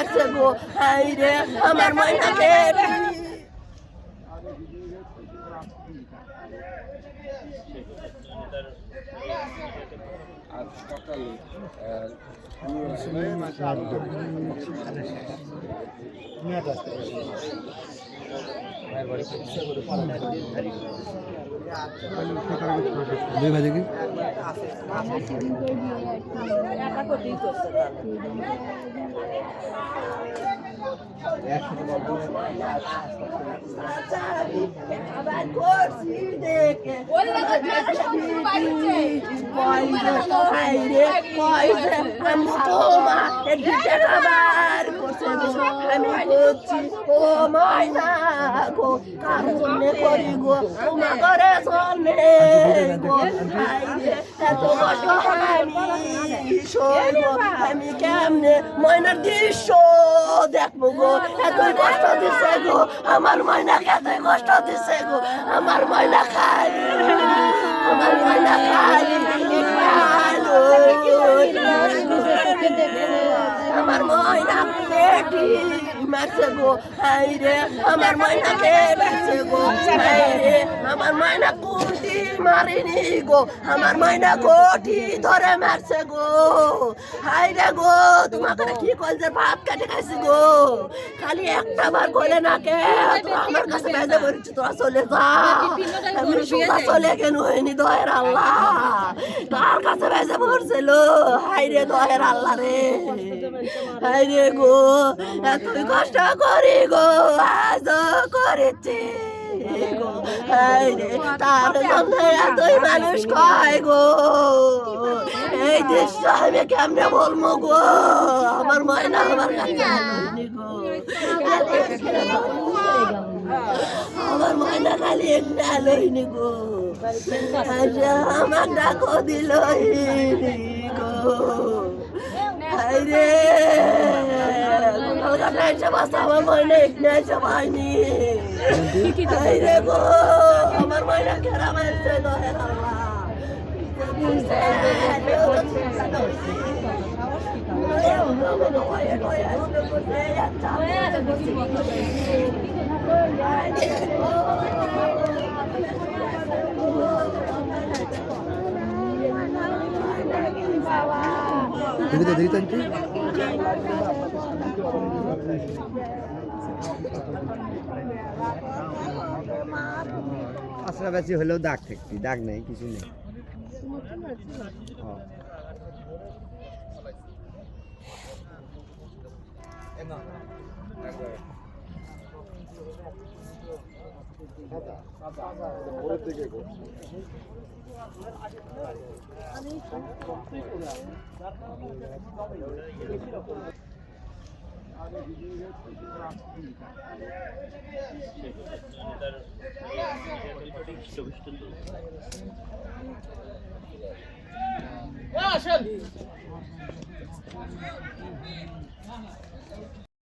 মারছে গো হাই রে আমার ময়নাকে দুই ভাই দেখি আমি করছি ও ময়না গো কার জন্য করি গো তোমার ঘরে চলে গো এত কষ্ট আমি সইব আমি কেমনে ময়নার দৃশ্য দেখবো গো এতই কষ্ট দিছে গো আমার ময়নাকে এতই কষ্ট দিছে গো আমার ময়না খাই আমার ময়না খাই আমার ময়না পেটি মারছে গো হাই রে আমার ময়না পেটেছে গো হাই রে আমার ময়না কুটি মারিনি গো আমার ময়না কোটি ধরে মারছে গো হাই রে গো তোমাকে কি কইছে ভাত কাটে খাইছি গো খালি একটা বার কইলে না কে আমার কাছে বেজে বলছি তোরা চলে যা আমি সোজা চলে কেন হয়নি দয়ের আল্লাহ তার কাছে বেজে পড়ছিল হাই রে দয়ের আল্লাহ রে হাই রে গো এতই কষ্ট করি গো আজ করেছি গো হাই রে তার জন্য এতই মানুষ কয় গো এই দৃশ্য আমি কেমনে বলবো গো আমার ময়না আমার কাছে গো আমার ময়না খালি একটা লইনি গো আমার ডাকো দিল গো হাই রে আমার ময়না একটা এসে পাইনি হাই রে গো আমার ময়না খেলা মারছে দহের আল্লাহ দেখি তো দেখি আসরা বেশি হলেও দাগ থাকতি দাগ নেই কিছু নেই